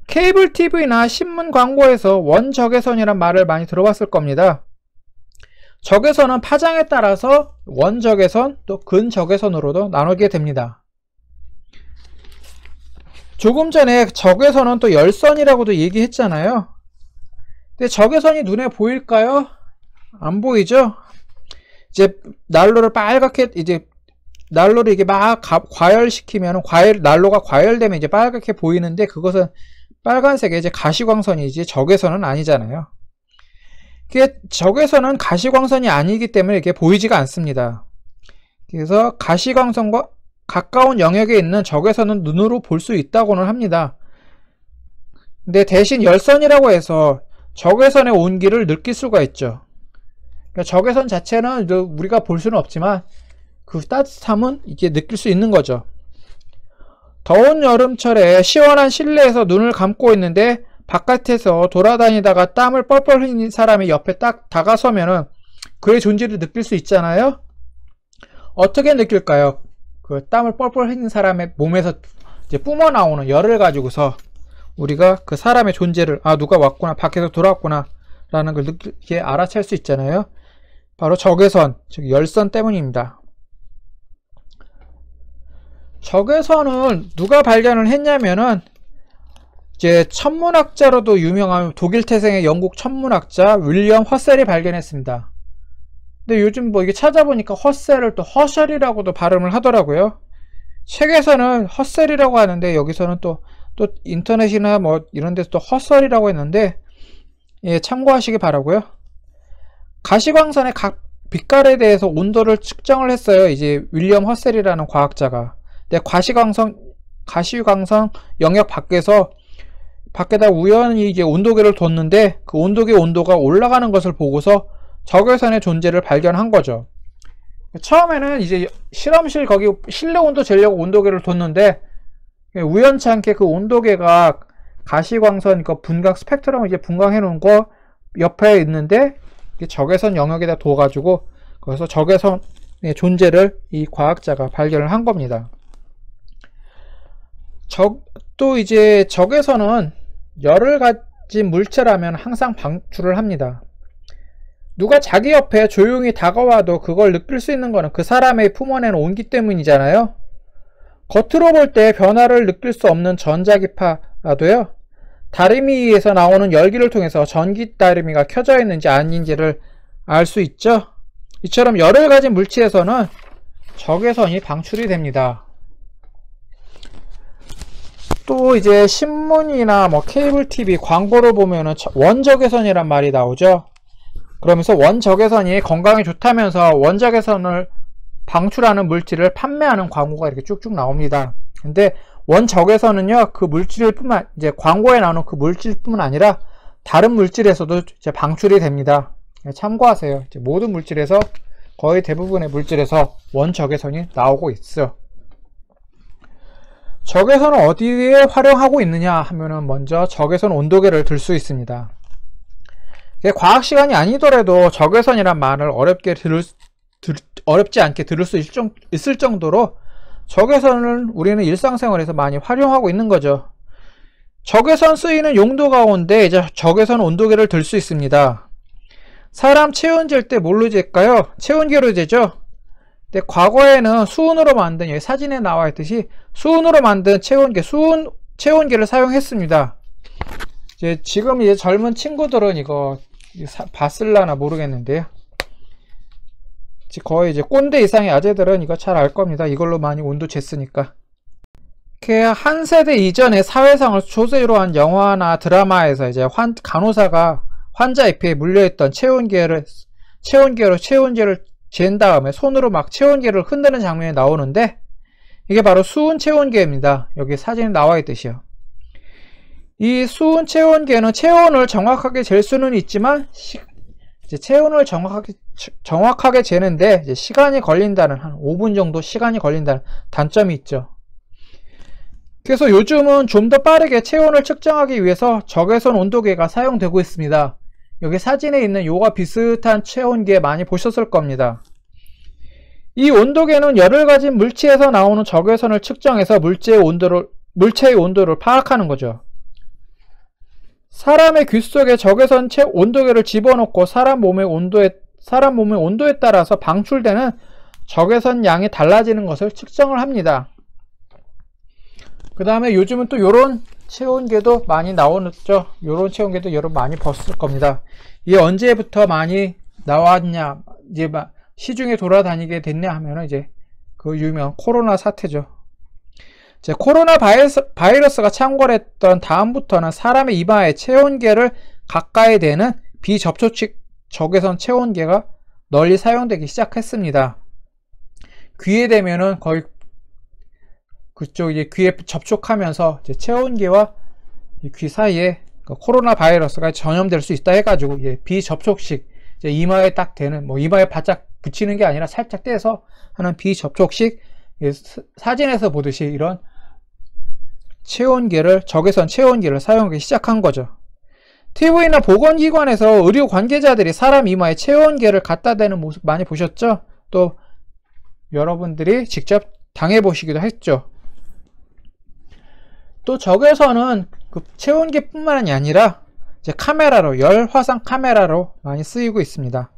케이블 TV나 신문 광고에서 원적외선이란 말을 많이 들어봤을 겁니다. 적외선은 파장에 따라서 원적외선 또 근적외선으로도 나누게 됩니다. 조금 전에 적외선은 또 열선이라고도 얘기했잖아요. 근데 적외선이 눈에 보일까요? 안 보이죠? 이제 난로를 빨갛게 난로를 이게 막 과열시키면 난로가 과열되면 이제 빨갛게 보이는데 그것은 빨간색의 이제 가시광선이지 적외선은 아니잖아요. 이게 적외선은 가시광선이 아니기 때문에 이게 보이지가 않습니다. 그래서 가시광선과 가까운 영역에 있는 적외선은 눈으로 볼 수 있다고는 합니다. 근데 대신 열선이라고 해서 적외선의 온기를 느낄 수가 있죠. 그러니까 적외선 자체는 우리가 볼 수는 없지만 그 따뜻함은 이게 느낄 수 있는 거죠. 더운 여름철에 시원한 실내에서 눈을 감고 있는데 바깥에서 돌아다니다가 땀을 뻘뻘 흘린 사람이 옆에 딱 다가서면은 그의 존재를 느낄 수 있잖아요. 어떻게 느낄까요? 그 땀을 뻘뻘 흘린 사람의 몸에서 이제 뿜어 나오는 열을 가지고서 우리가 그 사람의 존재를 누가 왔구나, 밖에서 돌아왔구나 라는 걸 알아챌 수 있잖아요. 바로 적외선, 즉 열선 때문입니다. 적외선을 누가 발견을 했냐면은 이제 천문학자로도 유명한 독일 태생의 영국 천문학자 윌리엄 허셀이 발견했습니다. 근데 요즘 뭐 이게 찾아보니까 허셀을 또 허셜이라고도 발음을 하더라고요. 책에서는 허셀이라고 하는데 여기서는 또 인터넷이나 뭐 이런 데서 또 허설이라고 했는데, 예, 참고하시기 바라고요. 가시광선의 각 빛깔에 대해서 온도를 측정을 했어요. 이제 윌리엄 허셀이라는 과학자가. 근데 가시광선 영역 밖에다 우연히 이제 온도계를 뒀는데 그 온도계 온도가 올라가는 것을 보고서 적외선의 존재를 발견한 거죠. 처음에는 이제 실험실 거기 실내 온도 재려고 온도계를 뒀는데 우연치 않게 그 온도계가 가시광선 그 분광 스펙트럼을 이제 분광해 놓은 거 옆에 있는데 적외선 영역에다 둬가지고 거기서 적외선의 존재를 이 과학자가 발견을 한 겁니다. 또 이제 적외선은 열을 가진 물체라면 항상 방출을 합니다. 누가 자기 옆에 조용히 다가와도 그걸 느낄 수 있는 거는 그 사람의 품어내는 온기 때문이잖아요. 겉으로 볼 때 변화를 느낄 수 없는 전자기파라도요, 다리미에서 나오는 열기를 통해서 전기 다리미가 켜져 있는지 아닌지를 알 수 있죠. 이처럼 열을 가진 물체에서는 적외선이 방출이 됩니다. 또 이제 신문이나 뭐 케이블 TV 광고를 보면은 원적외선이란 말이 나오죠. 그러면서 원적외선이 건강에 좋다면서 원적외선을 방출하는 물질을 판매하는 광고가 이렇게 쭉쭉 나옵니다. 근데 원적외선은요, 그 물질뿐만, 이제 광고에 나오는 그 물질뿐만 아니라 다른 물질에서도 이제 방출이 됩니다. 참고하세요. 이제 모든 물질에서, 거의 대부분의 물질에서 원적외선이 나오고 있어. 적외선을 어디에 활용하고 있느냐 하면은 먼저 적외선 온도계를 들 수 있습니다. 과학 시간이 아니더라도 적외선이란 말을 어렵지 않게 들을 수 있을 정도로 적외선을 우리는 일상생활에서 많이 활용하고 있는 거죠. 적외선 쓰이는 용도 가운데 이제 적외선 온도계를 들 수 있습니다. 사람 체온 잴 때 뭘로 잴까요? 체온계로 재죠. 근데 과거에는 수은으로 만든, 여기 사진에 나와 있듯이 수은으로 만든 체온계, 수은 체온계를 사용했습니다. 지금 이제 젊은 친구들은 이거 봤을라나 모르겠는데요. 거의 이제 꼰대 이상의 아재들은 이거 잘 알 겁니다. 이걸로 많이 온도 쟀으니까. 이렇게 한 세대 이전의 사회상을 소재로 한 영화나 드라마에서 이제 간호사가 환자 옆에 물려있던 체온계로 체온계를 잰 다음에 손으로 막 체온계를 흔드는 장면이 나오는데, 이게 바로 수은 체온계입니다. 여기 사진에 나와 있듯이요. 이 수은 체온계는 체온을 정확하게 잴 수는 있지만 이제 체온을 정확하게 재는데 이제 시간이 걸린다는, 한 5분 정도 시간이 걸린다는 단점이 있죠. 그래서 요즘은 좀 더 빠르게 체온을 측정하기 위해서 적외선 온도계가 사용되고 있습니다. 여기 사진에 있는 요가 비슷한 체온계 많이 보셨을 겁니다. 이 온도계는 열을 가진 물체에서 나오는 적외선을 측정해서 물체의 온도를 파악하는 거죠. 사람의 귀 속에 적외선 온도계를 집어넣고 사람 몸의 온도에 따라서 방출되는 적외선 양이 달라지는 것을 측정을 합니다. 그 다음에 요즘은 또 요런 체온계도 많이 나오죠. 요런 체온계도 여러분 많이 봤을 겁니다. 이게 언제부터 많이 나왔냐, 이제 시중에 돌아다니게 됐냐 하면은 이제 그 유명 코로나 사태죠. 이제 코로나 바이러스가 창궐했던 다음부터는 사람의 이마에 체온계를 가까이 대는 비접촉식 적외선 체온계가 널리 사용되기 시작했습니다. 귀에 대면은 거의 그쪽 이제 귀에 접촉하면서 이제 체온계와 이 귀 사이에 그 코로나 바이러스가 전염될 수 있다 해가지고 이제 비접촉식, 이제 이마에 딱 대는, 뭐 이마에 바짝 붙이는 게 아니라 살짝 떼서 하는 비접촉식, 사진에서 보듯이 이런 적외선 체온계를 사용하기 시작한 거죠. TV나 보건기관에서 의료 관계자들이 사람 이마에 체온계를 갖다 대는 모습 많이 보셨죠? 또 여러분들이 직접 당해보시기도 했죠. 또 적외선은 그 체온계뿐만이 아니라 이제 카메라로, 열화상 카메라로 많이 쓰이고 있습니다.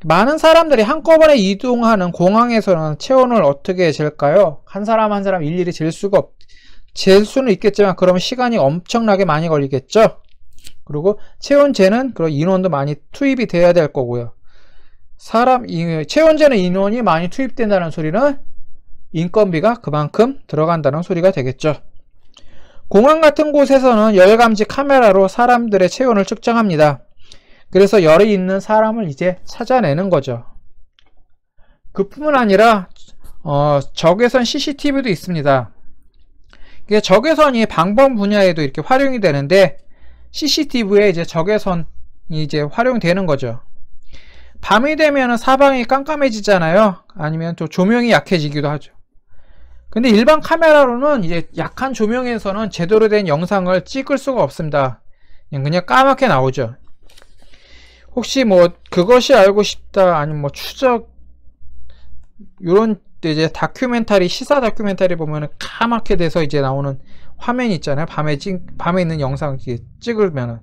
많은 사람들이 한꺼번에 이동하는 공항에서는 체온을 어떻게 잴까요? 한 사람 한 사람 일일이 잴 수는 있겠지만 그러면 시간이 엄청나게 많이 걸리겠죠. 그리고 체온 재는 그런 인원도 많이 투입이 돼야 될 거고요. 체온 재는 인원이 많이 투입된다는 소리는 인건비가 그만큼 들어간다는 소리가 되겠죠. 공항 같은 곳에서는 열감지 카메라로 사람들의 체온을 측정합니다. 그래서 열이 있는 사람을 이제 찾아내는 거죠. 그뿐만 아니라 적외선 CCTV도 있습니다. 이게 적외선이 방범 분야에도 이렇게 활용이 되는데 CCTV에 이제 적외선이 이제 활용되는 거죠. 밤이 되면 사방이 깜깜해지잖아요. 아니면 또 조명이 약해지기도 하죠. 근데 일반 카메라로는 이제 약한 조명에서는 제대로 된 영상을 찍을 수가 없습니다. 그냥 까맣게 나오죠. 혹시 뭐 그것이 알고 싶다 아니면 뭐 추적 요런 이제 다큐멘터리 시사 다큐멘터리 보면은 까맣게 돼서 이제 나오는 화면이 있잖아요. 밤에 있는 영상 찍으면은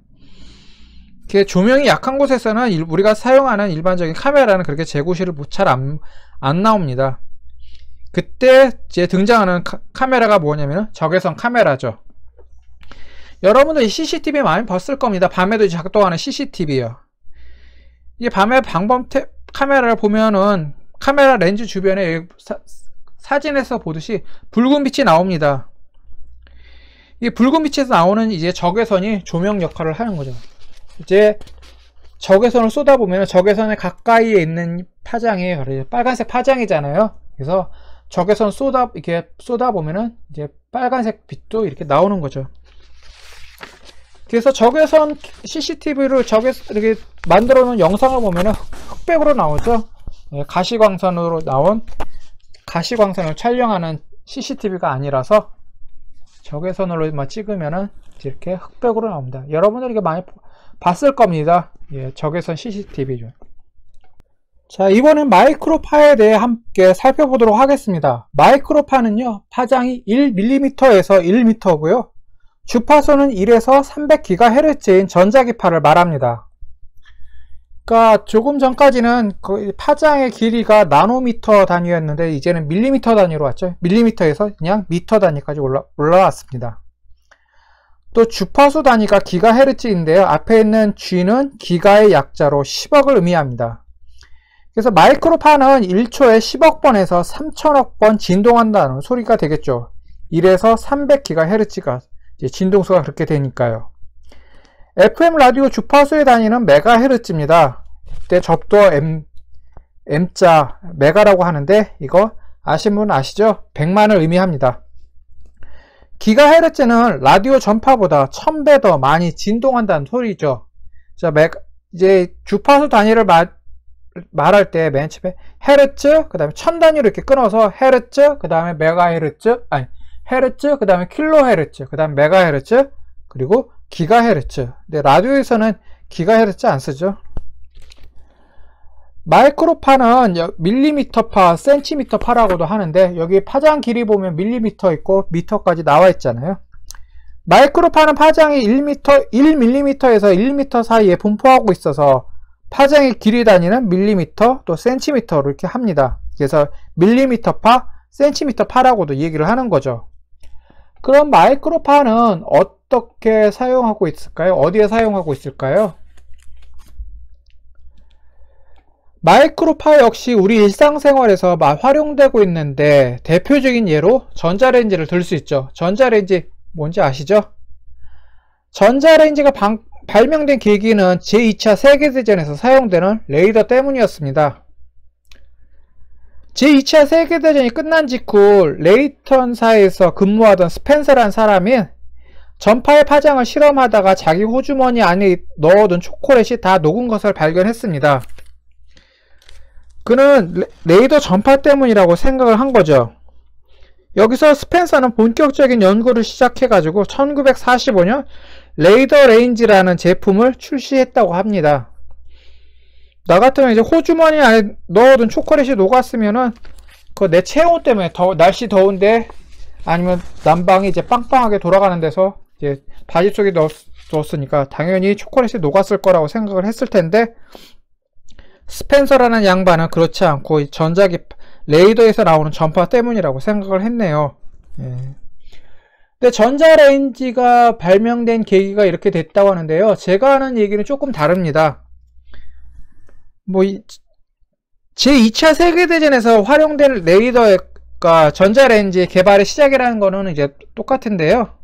조명이 약한 곳에서는 우리가 사용하는 일반적인 카메라는 그렇게 재고실을 잘 안 나옵니다. 그때 이제 등장하는 카메라가 뭐냐면 적외선 카메라죠. 여러분들이 CCTV 많이 봤을 겁니다. 밤에도 작동하는 CCTV요. 이 밤에 방범 카메라를 보면은 카메라 렌즈 주변에 사진에서 보듯이 붉은 빛이 나옵니다. 이 붉은 빛에서 나오는 이제 적외선이 조명 역할을 하는 거죠. 이제 적외선을 쏟아보면 적외선에 가까이에 있는 파장이 빨간색 파장이잖아요. 그래서 적외선 이렇게 쏟아보면은 이제 빨간색 빛도 이렇게 나오는 거죠. 그래서 적외선 CCTV를 이렇게 만들어 놓은 영상을 보면은 흑백으로 나오죠. 가시광선으로 나온 가시광선을 촬영하는 CCTV가 아니라서 적외선으로만 찍으면은 이렇게 흑백으로 나옵니다. 여러분들이 이게 많이 봤을 겁니다. 적외선 CCTV죠. 자, 이번엔 마이크로파에 대해 함께 살펴보도록 하겠습니다. 마이크로파는요, 파장이 1mm에서 1m고요. 주파수는 1에서 300GHz인 전자기파를 말합니다. 그러니까 조금 전까지는 파장의 길이가 나노미터 단위였는데 이제는 밀리미터 단위로 왔죠. 밀리미터에서 그냥 미터 단위까지 올라왔습니다. 또 주파수 단위가 기가헤르츠인데요. 앞에 있는 G는 기가의 약자로 10억을 의미합니다. 그래서 마이크로파는 1초에 10억 번에서 3000억 번 진동한다는 소리가 되겠죠. 1에서 300GHz가 진동수가 그렇게 되니까요. FM 라디오 주파수의 단위는 메가헤르츠입니다. 이때 접도 M자 메가라고 하는데 이거 아신 분 아시죠? 100만을 의미합니다. 기가헤르츠는 라디오 전파보다 1000배 더 많이 진동한다는 소리죠. 자, 이제 주파수 단위를 말할 때 맨 처음에 헤르츠, 그 다음에 1000단위로 이렇게 끊어서 헤르츠, 그 다음에 메가헤르츠, 헤르츠, 그 다음에 킬로헤르츠, 그 다음에 메가헤르츠, 그리고 기가헤르츠. 근데 라디오에서는 기가헤르츠 안 쓰죠. 마이크로파는 밀리미터파, 센티미터파라고도 하는데 여기 파장 길이 보면 밀리미터 있고 미터까지 나와 있잖아요. 마이크로파는 파장이 1mm에서 1m 사이에 분포하고 있어서 파장의 길이 단위는 밀리미터 또 센티미터로 이렇게 합니다. 그래서 밀리미터파, 센티미터파라고도 얘기를 하는 거죠. 그럼 마이크로파는 어떻게 사용하고 있을까요? 어디에 사용하고 있을까요? 마이크로파 역시 우리 일상생활에서 활용되고 있는데 대표적인 예로 전자레인지를 들 수 있죠. 전자레인지 뭔지 아시죠? 전자레인지가 발명된 계기는 제2차 세계대전에서 사용되는 레이더 때문이었습니다. 제2차 세계대전이 끝난 직후 레이턴사에서 근무하던 스펜서라는 사람이 전파의 파장을 실험하다가 자기 호주머니 안에 넣어둔 초콜릿이 다 녹은 것을 발견했습니다. 그는 레이더 전파 때문이라고 생각을 한 거죠. 여기서 스펜서는 본격적인 연구를 시작해가지고 1945년 레이더 레인지라는 제품을 출시했다고 합니다. 나 같으면 이제 호주머니 안에 넣어둔 초콜릿이 녹았으면은 내 체온 때문에 날씨 더운데 아니면 난방이 이제 빵빵하게 돌아가는 데서 이제 바지 속에 넣었으니까 당연히 초콜릿이 녹았을 거라고 생각을 했을 텐데 스펜서라는 양반은 그렇지 않고 전자기파 레이더에서 나오는 전파 때문이라고 생각을 했네요. 예. 근데 전자레인지가 발명된 계기가 이렇게 됐다고 하는데요. 제가 하는 얘기는 조금 다릅니다. 뭐 제2차 세계대전에서 활용된 레이더가 전자레인지 개발의 시작이라는 거는 이제 똑같은데요.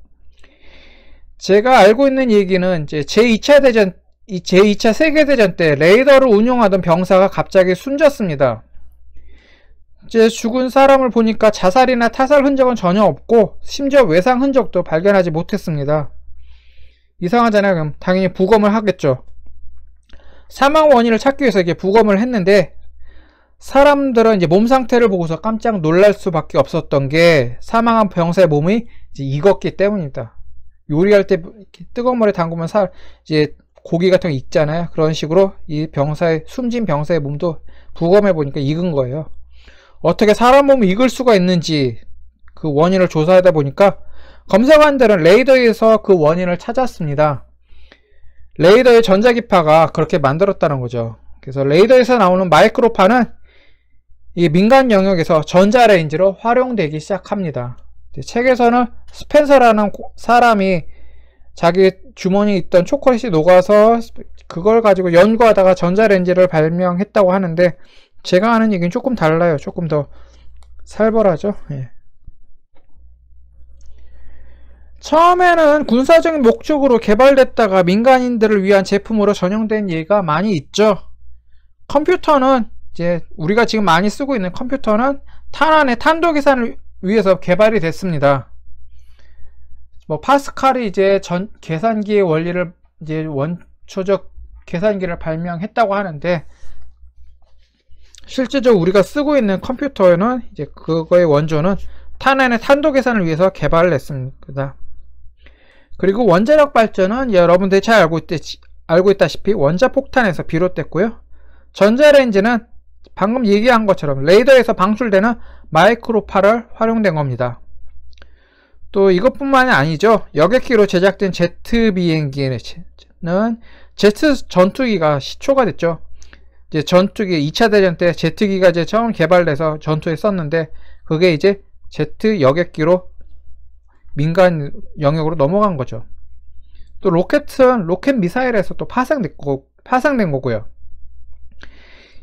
제가 알고 있는 얘기는 이제 제2차 세계대전 때 레이더를 운용하던 병사가 갑자기 숨졌습니다. 이제 죽은 사람을 보니까 자살이나 타살 흔적은 전혀 없고 심지어 외상 흔적도 발견하지 못했습니다. 이상하잖아요. 그럼 당연히 부검을 하겠죠. 사망 원인을 찾기 위해서 이게 부검을 했는데 사람들은 이제 몸 상태를 보고서 깜짝 놀랄 수밖에 없었던 게 병사의 병사의 몸이 이제 익었기 때문입니다. 요리할 때 뜨거운 물에 담그면 이제 고기 같은 거 익잖아요. 그런 식으로 이 숨진 병사의 몸도 부검해 보니까 익은 거예요. 어떻게 사람 몸이 익을 수가 있는지 그 원인을 조사하다 보니까 검사관들은 레이더에서 그 원인을 찾았습니다. 레이더의 전자기파가 그렇게 만들었다는 거죠. 그래서 레이더에서 나오는 마이크로파는 이 민간 영역에서 전자레인지로 활용되기 시작합니다. 책에서는 스펜서라는 사람이 자기 주머니에 있던 초콜릿이 녹아서 그걸 가지고 연구하다가 전자레인지를 발명했다고 하는데 제가 하는 얘기는 조금 달라요. 조금 더 살벌하죠. 예. 처음에는 군사적인 목적으로 개발됐다가 민간인들을 위한 제품으로 전용된 예가 많이 있죠. 컴퓨터는 이제 우리가 지금 많이 쓰고 있는 컴퓨터는 탄환의 탄도 계산을 위해서 개발이 됐습니다. 뭐 파스칼이 이제 계산기의 원리를 이제 원초적 계산기를 발명했다고 하는데 실제적으로 우리가 쓰고 있는 컴퓨터에는 이제 그거의 원조는 탄환의 탄도 계산을 위해서 개발을 했습니다. 그리고 원자력 발전은 여러분들이 잘 알고 있다시피 원자폭탄에서 비롯됐고요. 전자레인지는 방금 얘기한 것처럼 레이더에서 방출되는 마이크로파를 활용된 겁니다. 또 이것뿐만이 아니죠. 여객기로 제작된 제트 비행기는 제트 전투기가 시초가 됐죠. 이제 전투기 2차 대전 때 제트기가 이제 처음 개발돼서 전투에 썼는데 그게 이제 제트 여객기로 민간 영역으로 넘어간 거죠. 또 로켓은 로켓 미사일에서 또 파생된 거고요.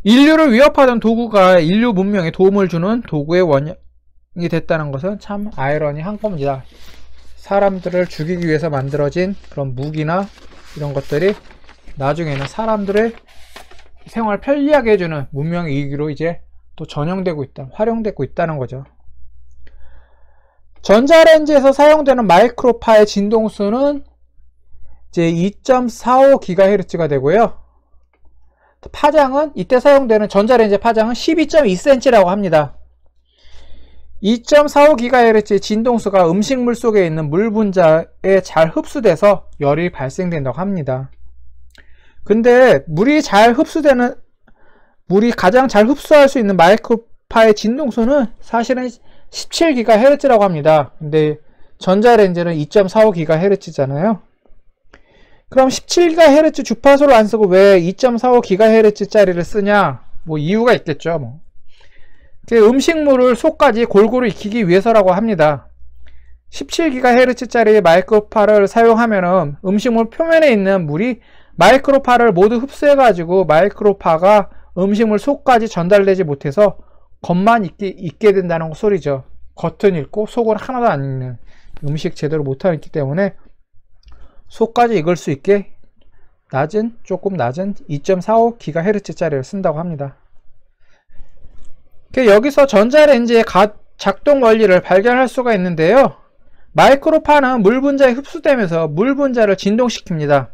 인류를 위협하던 도구가 인류 문명에 도움을 주는 도구의 원형이 됐다는 것은 참 아이러니한 겁니다. 사람들을 죽이기 위해서 만들어진 그런 무기나 이런 것들이 나중에는 사람들의 생활 편리하게 해주는 문명의 이익으로 이제 또 활용되고 있다는 거죠. 전자레인지에서 사용되는 마이크로파의 진동수는 이제 2.45GHz가 되고요. 파장은 이때 사용되는 전자레인지 파장은 12.2cm라고 합니다. 2.45GHz의 진동수가 음식물 속에 있는 물 분자에 잘 흡수돼서 열이 발생된다고 합니다. 근데 물이 가장 잘 흡수할 수 있는 마이크로파의 진동수는 사실은 17GHz라고 합니다. 근데 전자레인지는 2.45GHz잖아요. 그럼 17GHz 주파수를 안 쓰고 왜 2.45GHz 짜리를 쓰냐? 뭐 이유가 있겠죠. 음식물을 속까지 골고루 익히기 위해서라고 합니다. 17GHz 짜리 마이크로파를 사용하면 음식물 표면에 있는 물이 마이크로파를 모두 흡수해 가지고 마이크로파가 음식물 속까지 전달되지 못해서 겉만 익게 된다는 소리죠. 겉은 익고 속은 하나도 안 익는, 음식 제대로 못하고 있기 때문에 속까지 익을 수 있게 조금 낮은 2.45GHz 짜리를 쓴다고 합니다. 여기서 전자레인지의 작동 원리를 발견할 수가 있는데요. 마이크로파는 물 분자에 흡수되면서 물 분자를 진동시킵니다.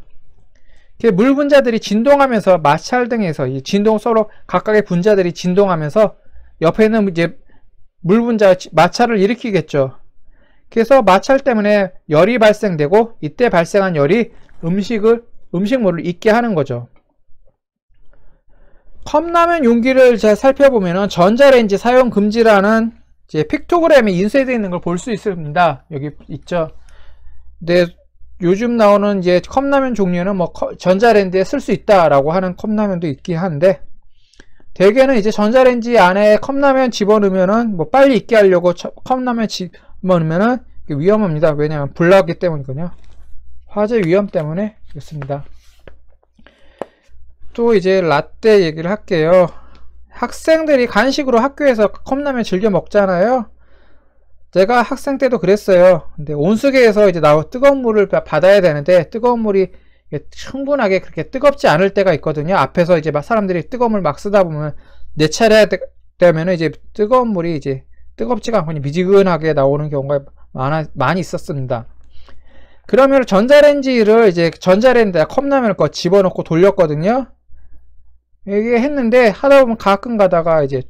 물 분자들이 진동하면서 마찰 등에서 이 진동 서로 각각의 분자들이 진동하면서 옆에 있는 이제 물 분자 마찰을 일으키겠죠. 그래서 마찰 때문에 열이 발생되고 이때 발생한 열이 음식물을 익게 하는 거죠. 컵라면 용기를 잘 살펴보면 전자레인지 사용 금지라는 이제 픽토그램이 인쇄되어 있는 걸 볼 수 있습니다. 여기 있죠. 근데 요즘 나오는 이제 컵라면 종류는 뭐 전자레인지에 쓸 수 있다라고 하는 컵라면도 있긴 한데 대개는 이제 전자레인지 안에 컵라면 집어넣으면은 뭐 빨리 익게 하려고 컵라면 집어넣으면은 위험합니다. 왜냐하면 불나기 때문이거든요. 화재 위험 때문에 그렇습니다. 또 이제 라떼 얘기를 할게요. 학생들이 간식으로 학교에서 컵라면 즐겨 먹잖아요. 제가 학생 때도 그랬어요. 근데 온수계에서 이제 뜨거운 물을 받아야 되는데 뜨거운 물이 충분하게 그렇게 뜨겁지 않을 때가 있거든요. 앞에서 이제 막 사람들이 뜨거운 물 막 쓰다 보면 내 차례 되면은 이제 뜨거운 물이 이제 뜨겁지가 않고 미지근하게 나오는 경우가 많이 있었습니다. 그러면 전자레인지를 이제 전자레인지에 컵라면을 집어넣고 돌렸거든요. 이게 했는데 하다 보면 가끔 가다가 이제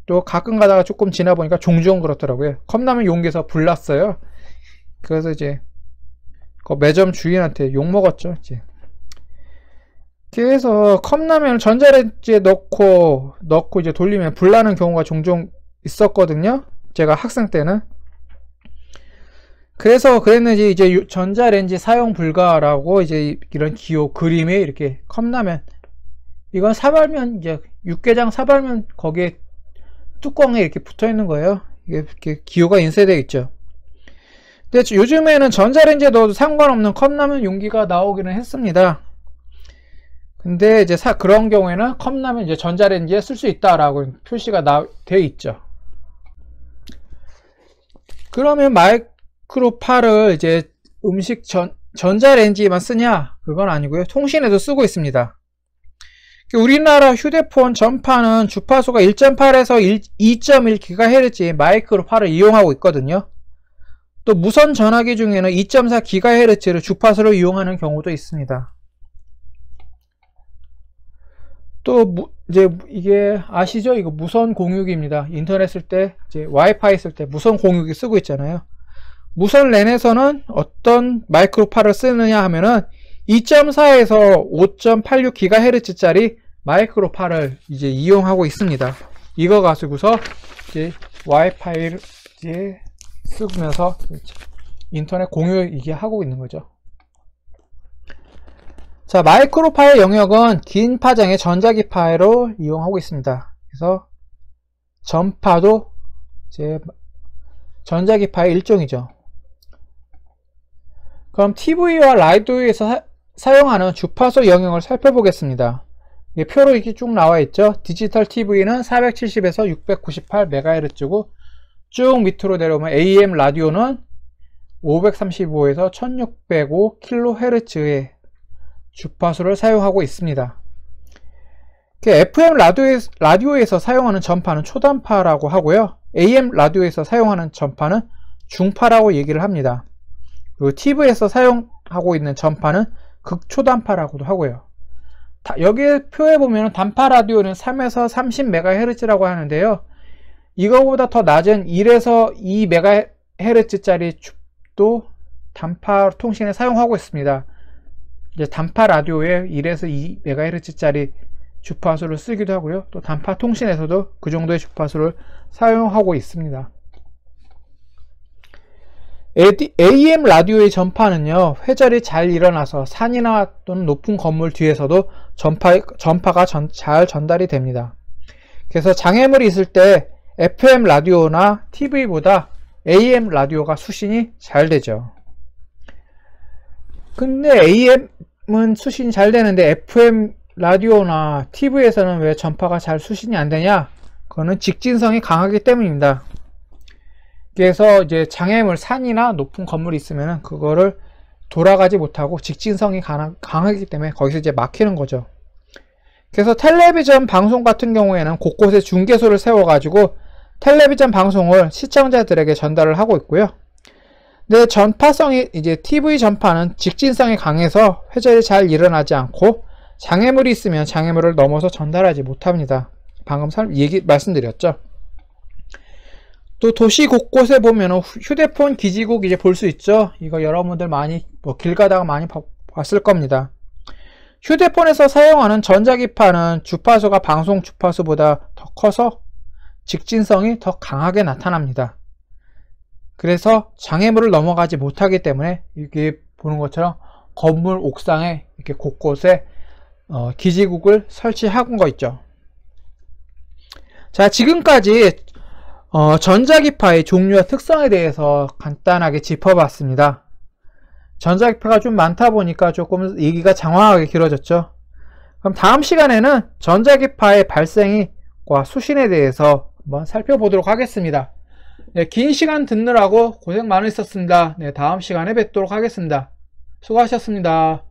또 가끔 가다가 조금 지나 보니까 종종 그렇더라고요. 컵라면 용기에서 불났어요. 그래서 이제 그 매점 주인한테 욕 먹었죠. 이제. 그래서 컵라면을 전자레인지에 넣고 이제 돌리면 불나는 경우가 종종 있었거든요. 제가 학생 때는. 그래서 그랬는지 이제 전자레인지 사용 불가라고 이제 이런 기호 그림에 이렇게 컵라면 이건 사발면 이제 육개장 사발면 거기에 뚜껑에 이렇게 붙어 있는 거예요. 이게 이렇게 기호가 인쇄되어 있죠. 근데 요즘에는 전자레인지에 넣어도 상관없는 컵라면 용기가 나오기는 했습니다. 근데 이제 그런 경우에는 컵라면 이제 전자레인지에 쓸 수 있다라고 표시가 되어 있죠. 그러면 마이크로8을 이제 음식 전자레인지에만 쓰냐? 그건 아니고요. 통신에도 쓰고 있습니다. 우리나라 휴대폰 전파는 주파수가 1.8에서 2.1GHz 마이크로8을 이용하고 있거든요. 또 무선 전화기 중에는 2.4GHz를 주파수로 이용하는 경우도 있습니다. 또 이제 이게 아시죠? 이거 무선 공유기입니다. 인터넷 쓸 때 이제 와이파이 쓸 때 무선 공유기 쓰고 있잖아요. 무선 랜에서는 어떤 마이크로8을 쓰느냐 하면은 2.4에서 5.86GHz 짜리 마이크로8을 이제 이용하고 있습니다. 이거 가지고서 이제 와이파이를 이제 쓰면서 인터넷 공유 이게 하고 있는 거죠. 자, 마이크로8의 영역은 긴 파장의 전자기 파일로 이용하고 있습니다. 그래서 전파도 이제 전자기 파일 일종이죠. 그럼 TV와 라디오에서 사용하는 주파수 영역을 살펴보겠습니다. 표로 이렇게 쭉 나와 있죠. 디지털 TV는 470에서 698MHz고 쭉 밑으로 내려오면 AM 라디오는 535에서 1605kHz의 주파수를 사용하고 있습니다. FM 라디오에서 사용하는 전파는 초단파라고 하고요. AM 라디오에서 사용하는 전파는 중파라고 얘기를 합니다. 그리고 TV에서 사용하고 있는 전파는 극초단파라고도 하고요. 여기 표에 보면 단파 라디오는 3에서 30MHz라고 하는데요. 이거보다 더 낮은 1에서 2MHz 짜리 도 단파 통신에 사용하고 있습니다. 이제 단파 라디오에 1에서 2MHz 짜리 주파수를 쓰기도 하고요. 또 단파 통신에서도 그 정도의 주파수를 사용하고 있습니다. AM 라디오의 전파는요, 회절이 잘 일어나서 산이나 또는 높은 건물 뒤에서도 전파가 잘 전달이 됩니다. 그래서 장애물이 있을 때 FM 라디오나 TV보다 AM 라디오가 수신이 잘 되죠. 근데 AM은 수신이 잘 되는데 FM 라디오나 TV에서는 왜 전파가 잘 수신이 안 되냐? 그거는 직진성이 강하기 때문입니다. 그래서 이제 장애물, 산이나 높은 건물이 있으면 그거를 돌아가지 못하고 직진성이 강하기 때문에 거기서 이제 막히는 거죠. 그래서 텔레비전 방송 같은 경우에는 곳곳에 중계소를 세워가지고 텔레비전 방송을 시청자들에게 전달을 하고 있고요. 근데 전파성이 이제 TV 전파는 직진성이 강해서 회절이 잘 일어나지 않고 장애물이 있으면 장애물을 넘어서 전달하지 못합니다. 방금 말씀드렸죠. 또 도시 곳곳에 보면 휴대폰 기지국 이제 볼 수 있죠. 이거 여러분들 많이 길 가다가 많이 봤을 겁니다. 휴대폰에서 사용하는 전자기파는 주파수가 방송 주파수보다 더 커서 직진성이 더 강하게 나타납니다. 그래서 장애물을 넘어가지 못하기 때문에 이렇게 보는 것처럼 건물 옥상에 이렇게 곳곳에 기지국을 설치한 거 있죠. 자, 지금까지 전자기파의 종류와 특성에 대해서 간단하게 짚어봤습니다. 전자기파가 좀 많다 보니까 조금 얘기가 장황하게 길어졌죠. 그럼 다음 시간에는 전자기파의 발생과 수신에 대해서 한번 살펴보도록 하겠습니다. 네, 긴 시간 듣느라고 고생 많으셨습니다. 네, 다음 시간에 뵙도록 하겠습니다. 수고하셨습니다.